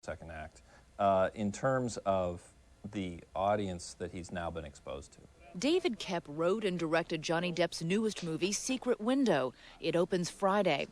second act, in terms of the audience that he's now been exposed to. David Koepp wrote and directed Johnny Depp's newest movie, Secret Window. It opens Friday.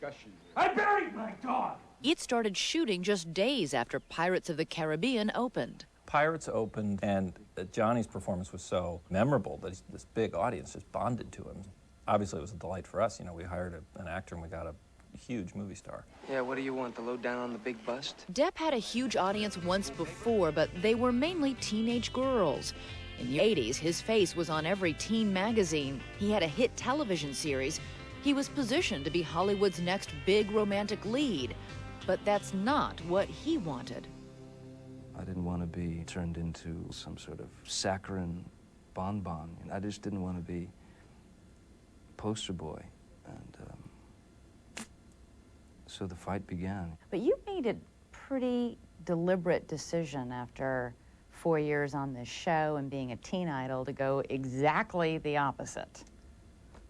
I buried my dog! It started shooting just days after Pirates of the Caribbean opened. Pirates opened, and Johnny's performance was so memorable that this big audience just bonded to him. Obviously, it was a delight for us. You know, we hired an actor and we got a huge movie star. Yeah, what do you want, the lowdown on the big bust? Depp had a huge audience once before, but they were mainly teenage girls. In the 80s, his face was on every teen magazine. He had a hit television series. He was positioned to be Hollywood's next big romantic lead. But that's not what he wanted. I didn't want to be turned into some sort of saccharine bonbon. I just didn't want to be poster boy. And so the fight began. But you made a pretty deliberate decision after 4 years on this show and being a teen idol to go exactly the opposite.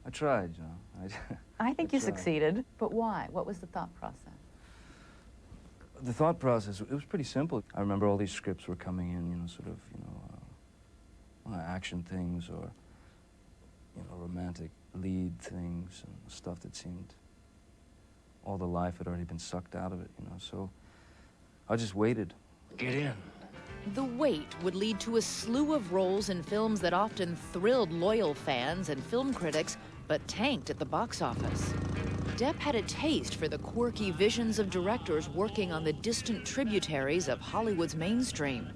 I tried, you know. I think you succeeded, but why? What was the thought process? The thought process, it was pretty simple. I remember all these scripts were coming in, you know, sort of, you know, action things or, you know, romantic lead things and stuff that seemed, all the life had already been sucked out of it, you know, so I just waited. Get in. The wait would lead to a slew of roles in films that often thrilled loyal fans and film critics, but tanked at the box office. Depp had a taste for the quirky visions of directors working on the distant tributaries of Hollywood's mainstream.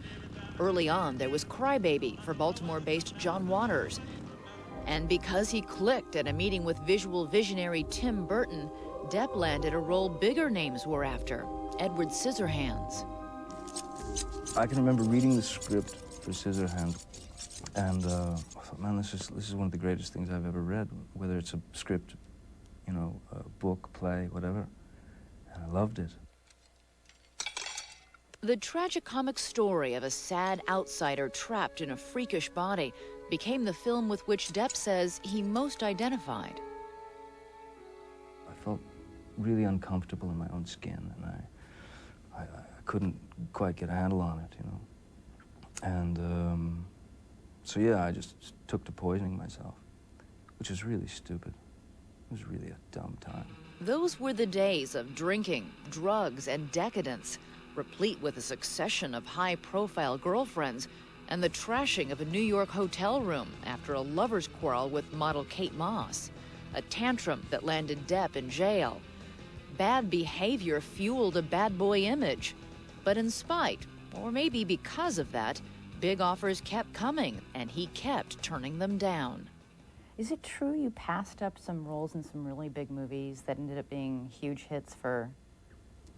Early on, there was Crybaby for Baltimore-based John Waters. And because he clicked at a meeting with visual visionary Tim Burton, Depp landed a role bigger names were after, Edward Scissorhands. I can remember reading the script for Scissorhands, and I thought, man, this is one of the greatest things I've ever read, whether it's a script, you know, a book, play, whatever, and I loved it. The tragicomic story of a sad outsider trapped in a freakish body became the film with which Depp says he most identified. I felt really uncomfortable in my own skin, and I couldn't quite get a handle on it, you know. And so yeah, I just took to poisoning myself, which was really stupid. It was really a dumb time. Those were the days of drinking, drugs, and decadence, replete with a succession of high-profile girlfriends and the trashing of a New York hotel room after a lover's quarrel with model Kate Moss, a tantrum that landed Depp in jail. Bad behavior fueled a bad boy image. But in spite, or maybe because of that, big offers kept coming, and he kept turning them down. Is it true you passed up some roles in some really big movies that ended up being huge hits for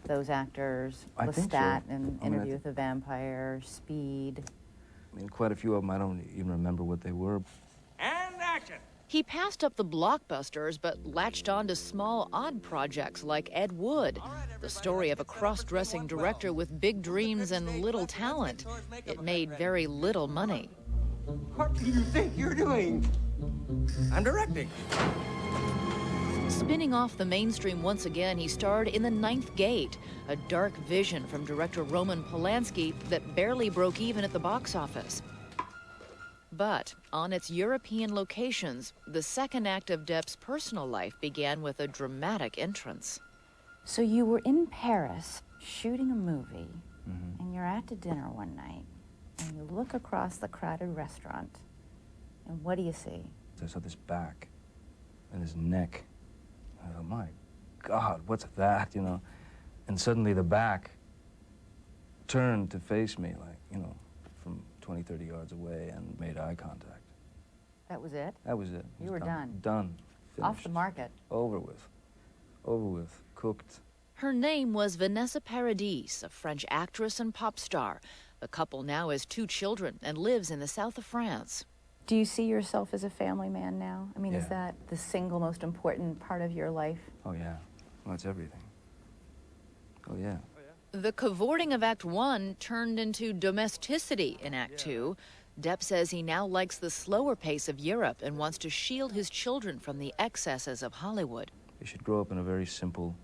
those actors? I think so. Lestat in Interview with a Vampire, Speed. I mean, quite a few of them, I don't even remember what they were. And action! He passed up the blockbusters, but latched on to small, odd projects like Ed Wood, the story of a cross-dressing director with big dreams and little talent. It made very little money. What do you think you're doing? I'm directing. Spinning off the mainstream once again, he starred in The Ninth Gate, a dark vision from director Roman Polanski that barely broke even at the box office. But on its European locations, the second act of Depp's personal life began with a dramatic entrance. So you were in Paris shooting a movie, and you're at dinner one night, and you look across the crowded restaurant, and what do you see? I saw this back and his neck. I thought, my God, what's that, you know? And suddenly the back turned to face me, like, you know, from 20, 30 yards away, and made eye contact. That was it? That was it. You were done. Done. Finished. Off the market. Over with. Over with. Cooked. Her name was Vanessa Paradis, a French actress and pop star. The couple now has 2 children and lives in the south of France. Do you see yourself as a family man now? I mean, Yeah. is that the single most important part of your life? Oh, yeah. Well, that's everything. Oh, yeah. The cavorting of Act 1 turned into domesticity in Act 2. Depp says he now likes the slower pace of Europe and wants to shield his children from the excesses of Hollywood. They should grow up in a very simple,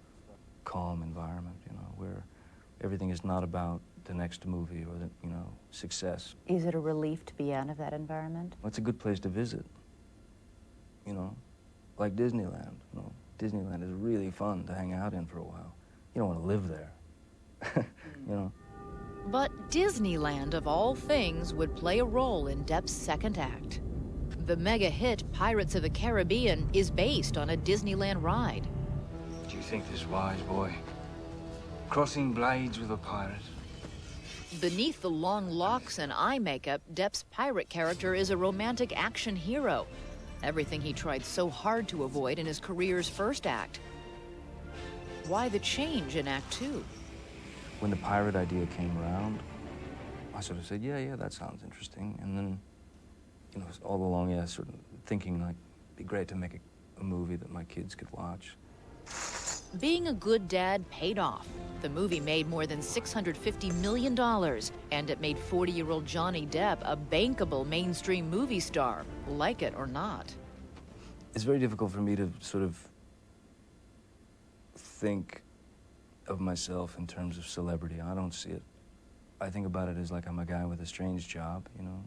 calm environment, you know, where everything is not about the next movie or the, you know, success. Is it a relief to be out of that environment? It's a good place to visit, you know, like Disneyland. You know, Disneyland is really fun to hang out in for a while. You don't want to live there, you know. But Disneyland, of all things, would play a role in Depp's second act. The mega hit Pirates of the Caribbean is based on a Disneyland ride. Do you think this wise, boy? Crossing blades with a pirate? Beneath the long locks and eye makeup, Depp's pirate character is a romantic action hero. Everything he tried so hard to avoid in his career's first act. Why the change in Act 2? When the pirate idea came around, I sort of said, yeah, that sounds interesting. And then, you know, all along, yeah, sort of thinking, like, it'd be great to make a movie that my kids could watch. Being a good dad paid off. The movie made more than $650 million, and it made 40-year-old Johnny Depp a bankable mainstream movie star, like it or not. It's very difficult for me to sort of think of myself in terms of celebrity. I don't see it. I think about it as like I'm a guy with a strange job, you know?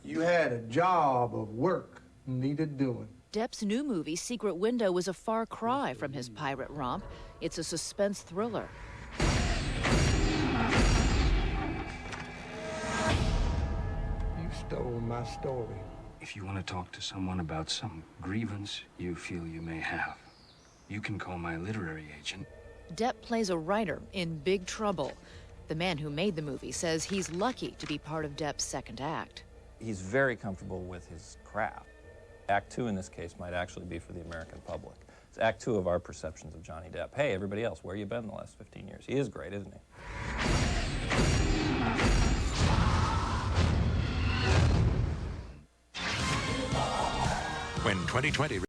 You had a job of work needed doing. Depp's new movie, Secret Window, was a far cry from his pirate romp. It's a suspense thriller. You stole my story. If you want to talk to someone about some grievance you feel you may have, you can call my literary agent. Depp plays a writer in big trouble. The man who made the movie says he's lucky to be part of Depp's second act. He's very comfortable with his craft. Act 2 in this case might actually be for the American public. It's Act 2 of our perceptions of Johnny Depp. Hey, everybody else, where you been the last 15 years? He is great, isn't he? When 2020